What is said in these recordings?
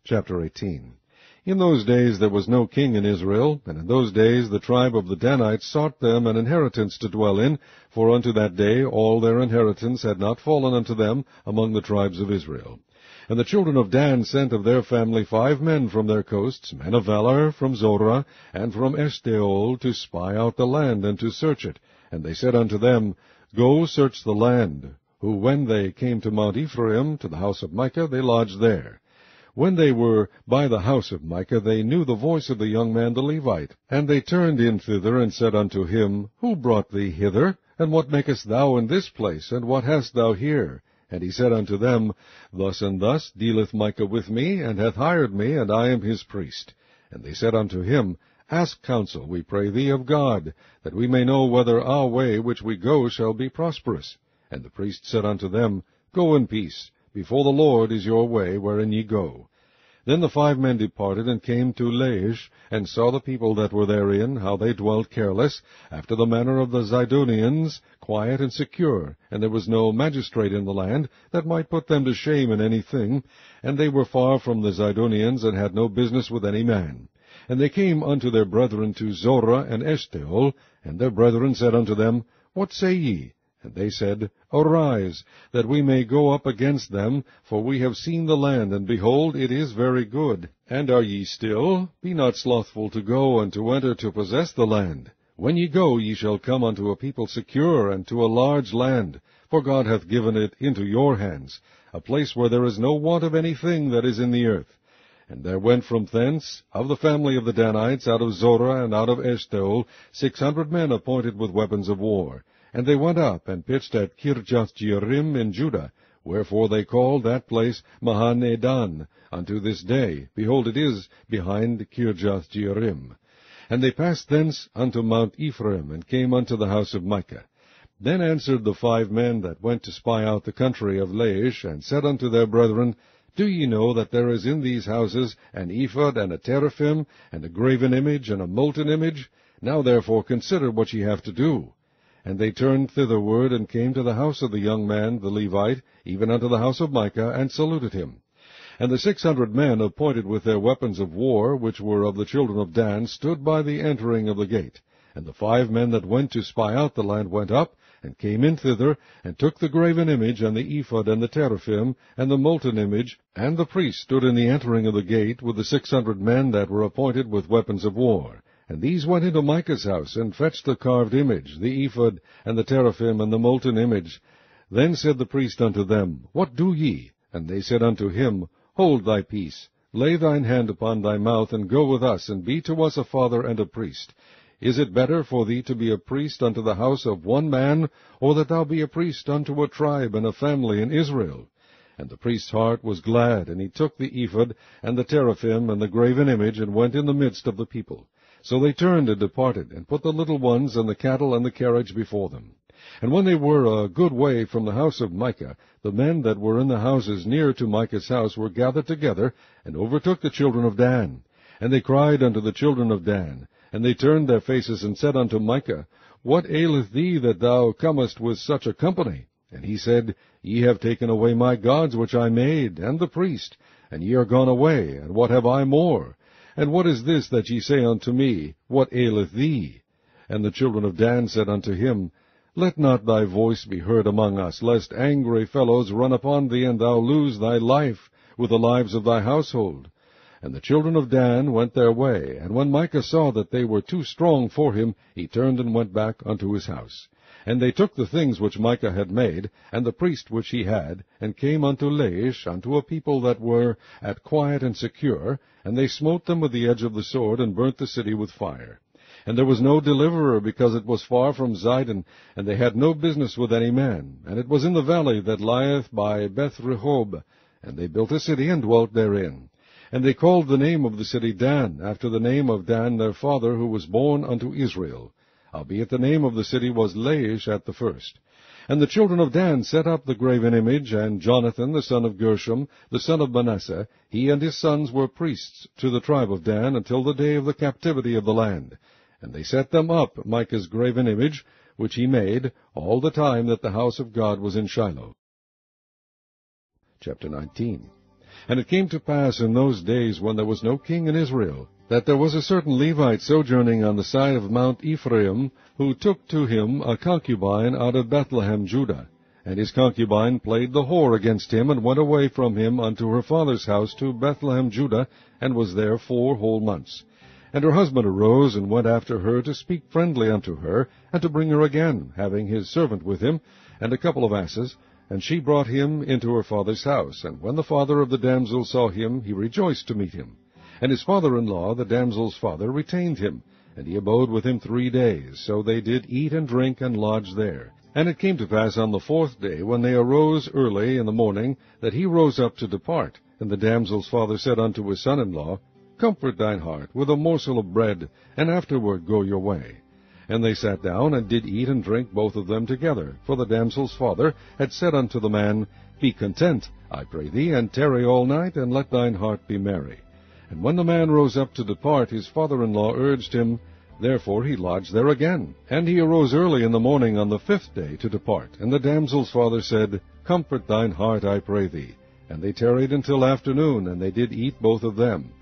Chapter 18. In those days there was no king in Israel, and in those days the tribe of the Danites sought them an inheritance to dwell in, for unto that day all their inheritance had not fallen unto them among the tribes of Israel. And the children of Dan sent of their family 5 men from their coasts, men of valor, from Zorah, and from Eshtaol, to spy out the land, and to search it. And they said unto them, Go search the land. Who, when they came to Mount Ephraim, to the house of Micah, they lodged there. When they were by the house of Micah, they knew the voice of the young man the Levite. And they turned in thither, and said unto him, Who brought thee hither? And what makest thou in this place? And what hast thou here? And he said unto them, Thus and thus dealeth Micah with me, and hath hired me, and I am his priest. And they said unto him, Ask counsel, we pray thee, of God, that we may know whether our way which we go shall be prosperous. And the priest said unto them, Go in peace. Before the Lord is your way, wherein ye go. Then the 5 men departed, and came to Laish, and saw the people that were therein, how they dwelt careless, after the manner of the Zidonians, quiet and secure, and there was no magistrate in the land that might put them to shame in any thing, and they were far from the Zidonians, and had no business with any man. And they came unto their brethren to Zorah and Eshtaol, and their brethren said unto them, What say ye? And they said, Arise, that we may go up against them, for we have seen the land, and behold, it is very good. And are ye still? Be not slothful to go, and to enter to possess the land. When ye go, ye shall come unto a people secure, and to a large land, for God hath given it into your hands, a place where there is no want of anything that is in the earth. And there went from thence, of the family of the Danites, out of Zorah and out of Eshtaol, 600 men appointed with weapons of war. And they went up, and pitched at Kirjath-jearim in Judah, wherefore they called that place Mahanedan unto this day. Behold, it is behind Kirjath-jearim. And they passed thence unto Mount Ephraim, and came unto the house of Micah. Then answered the 5 men that went to spy out the country of Laish, and said unto their brethren, Do ye know that there is in these houses an ephod, and a teraphim, and a graven image, and a molten image? Now therefore consider what ye have to do. And they turned thitherward, and came to the house of the young man the Levite, even unto the house of Micah, and saluted him. And the 600 men appointed with their weapons of war, which were of the children of Dan, stood by the entering of the gate. And the 5 men that went to spy out the land went up, and came in thither, and took the graven image, and the ephod, and the teraphim, and the molten image, and the priest stood in the entering of the gate, with the 600 men that were appointed with weapons of war. And these went into Micah's house, and fetched the carved image, the ephod, and the teraphim, and the molten image. Then said the priest unto them, What do ye? And they said unto him, Hold thy peace, lay thine hand upon thy mouth, and go with us, and be to us a father and a priest. Is it better for thee to be a priest unto the house of one man, or that thou be a priest unto a tribe and a family in Israel? And the priest's heart was glad, and he took the ephod, and the teraphim, and the graven image, and went in the midst of the people. So they turned and departed, and put the little ones and the cattle and the carriage before them. And when they were a good way from the house of Micah, the men that were in the houses near to Micah's house were gathered together, and overtook the children of Dan. And they cried unto the children of Dan, and they turned their faces, and said unto Micah, What aileth thee that thou comest with such a company? And he said, Ye have taken away my gods which I made, and the priest, and ye are gone away, and what have I more? And what is this that ye say unto me, What aileth thee? And the children of Dan said unto him, Let not thy voice be heard among us, lest angry fellows run upon thee, and thou lose thy life with the lives of thy household. And the children of Dan went their way, and when Micah saw that they were too strong for him, he turned and went back unto his house. And they took the things which Micah had made, and the priest which he had, and came unto Laish, unto a people that were at quiet and secure, and they smote them with the edge of the sword, and burnt the city with fire. And there was no deliverer, because it was far from Zidon, and they had no business with any man. And it was in the valley that lieth by Beth-rehob. And they built a city, and dwelt therein. And they called the name of the city Dan, after the name of Dan their father, who was born unto Israel. Howbeit the name of the city was Laish at the first. And the children of Dan set up the graven image, and Jonathan the son of Gershom, the son of Manasseh, he and his sons were priests to the tribe of Dan, until the day of the captivity of the land. And they set them up, Micah's graven image, which he made, all the time that the house of God was in Shiloh. Chapter 19. And it came to pass in those days, when there was no king in Israel, that there was a certain Levite sojourning on the side of Mount Ephraim, who took to him a concubine out of Bethlehem, Judah. And his concubine played the whore against him, and went away from him unto her father's house to Bethlehem, Judah, and was there 4 whole months. And her husband arose, and went after her to speak friendly unto her, and to bring her again, having his servant with him, and a couple of asses. And she brought him into her father's house. And when the father of the damsel saw him, he rejoiced to meet him. And his father-in-law, the damsel's father, retained him, and he abode with him 3 days. So they did eat and drink, and lodge there. And it came to pass on the 4th day, when they arose early in the morning, that he rose up to depart. And the damsel's father said unto his son-in-law, Comfort thine heart with a morsel of bread, and afterward go your way. And they sat down, and did eat and drink both of them together. For the damsel's father had said unto the man, Be content, I pray thee, and tarry all night, and let thine heart be merry. And when the man rose up to depart, his father-in-law urged him. Therefore he lodged there again. And he arose early in the morning on the 5th day to depart. And the damsel's father said, Comfort thine heart, I pray thee. And they tarried until afternoon, and they did eat both of them.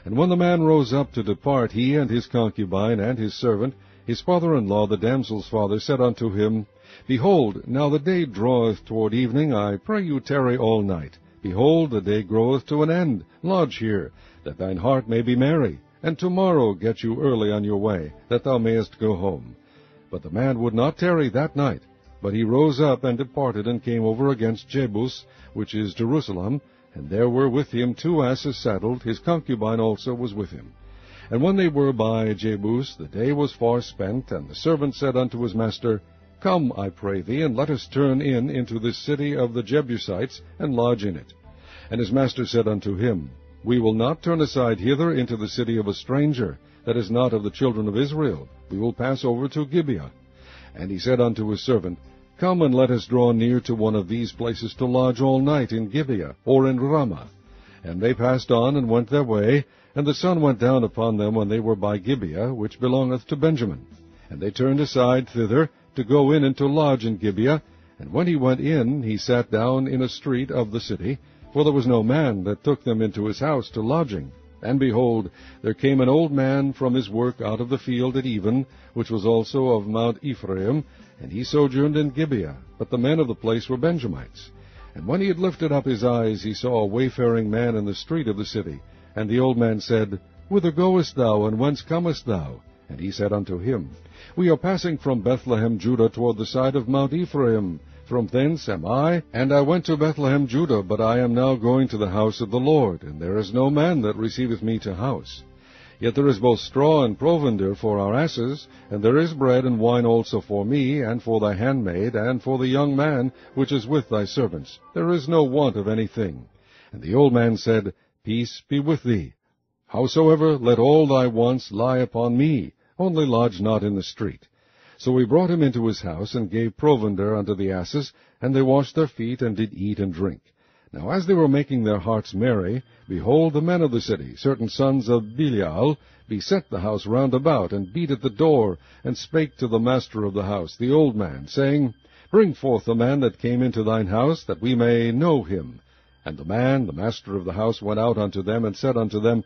And when the man rose up to depart, he and his concubine and his servant, his father-in-law, the damsel's father, said unto him, Behold, now the day draweth toward evening, I pray you tarry all night. Behold, the day groweth to an end. Lodge here, that thine heart may be merry. And tomorrow get you early on your way, that thou mayest go home. But the man would not tarry that night. But he rose up and departed, and came over against Jebus, which is Jerusalem. And there were with him 2 asses saddled. His concubine also was with him. And when they were by Jebus, the day was far spent. And the servant said unto his master, Come, I pray thee, and let us turn in into this city of the Jebusites, and lodge in it. And his master said unto him, We will not turn aside hither into the city of a stranger, that is not of the children of Israel. We will pass over to Gibeah. And he said unto his servant, Come, and let us draw near to one of these places to lodge all night in Gibeah, or in Ramah. And they passed on, and went their way, and the sun went down upon them when they were by Gibeah, which belongeth to Benjamin. And they turned aside thither, to go in and to lodge in Gibeah. And when he went in, he sat down in a street of the city, for there was no man that took them into his house to lodging. And behold, there came an old man from his work out of the field at even, which was also of Mount Ephraim, and he sojourned in Gibeah. But the men of the place were Benjamites. And when he had lifted up his eyes, he saw a wayfaring man in the street of the city. And the old man said, Whither goest thou, and whence comest thou? And he said unto him, We are passing from Bethlehem, Judah, toward the side of Mount Ephraim. From thence am I, and I went to Bethlehem, Judah, but I am now going to the house of the Lord, and there is no man that receiveth me to house. Yet there is both straw and provender for our asses, and there is bread and wine also for me, and for thy handmaid, and for the young man which is with thy servants. There is no want of anything. And the old man said, Peace be with thee. Howsoever, let all thy wants lie upon me, only lodge not in the street. So we brought him into his house, and gave provender unto the asses, and they washed their feet, and did eat and drink. Now as they were making their hearts merry, behold, the men of the city, certain sons of Belial, beset the house round about, and beat at the door, and spake to the master of the house, the old man, saying, Bring forth the man that came into thine house, that we may know him. And the man, the master of the house, went out unto them, and said unto them,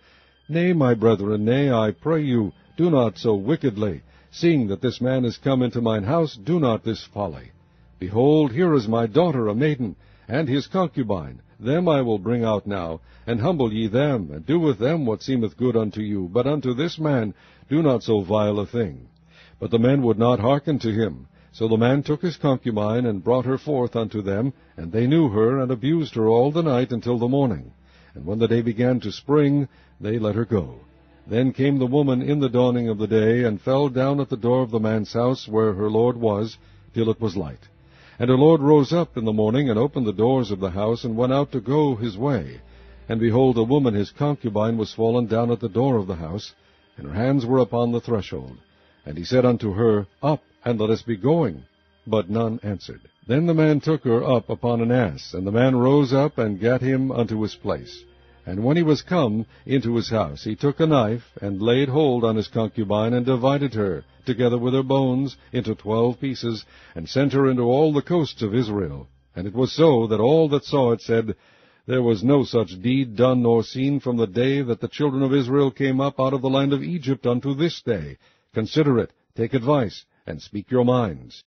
Nay, my brethren, nay, I pray you, do not so wickedly. Seeing that this man is come into mine house, do not this folly. Behold, here is my daughter, a maiden, and his concubine. Them I will bring out now, and humble ye them, and do with them what seemeth good unto you. But unto this man do not so vile a thing. But the men would not hearken to him. So the man took his concubine, and brought her forth unto them, and they knew her, and abused her all the night until the morning. And when the day began to spring, they let her go. Then came the woman in the dawning of the day, and fell down at the door of the man's house where her lord was, till it was light. And her lord rose up in the morning, and opened the doors of the house, and went out to go his way. And behold, a woman his concubine was fallen down at the door of the house, and her hands were upon the threshold. And he said unto her, Up, and let us be going. But none answered. Then the man took her up upon an ass, and the man rose up, and gat him unto his place. And when he was come into his house, he took a knife, and laid hold on his concubine, and divided her, together with her bones, into 12 pieces, and sent her into all the coasts of Israel. And it was so that all that saw it said, There was no such deed done nor seen from the day that the children of Israel came up out of the land of Egypt unto this day. Consider it, take advice, and speak your minds.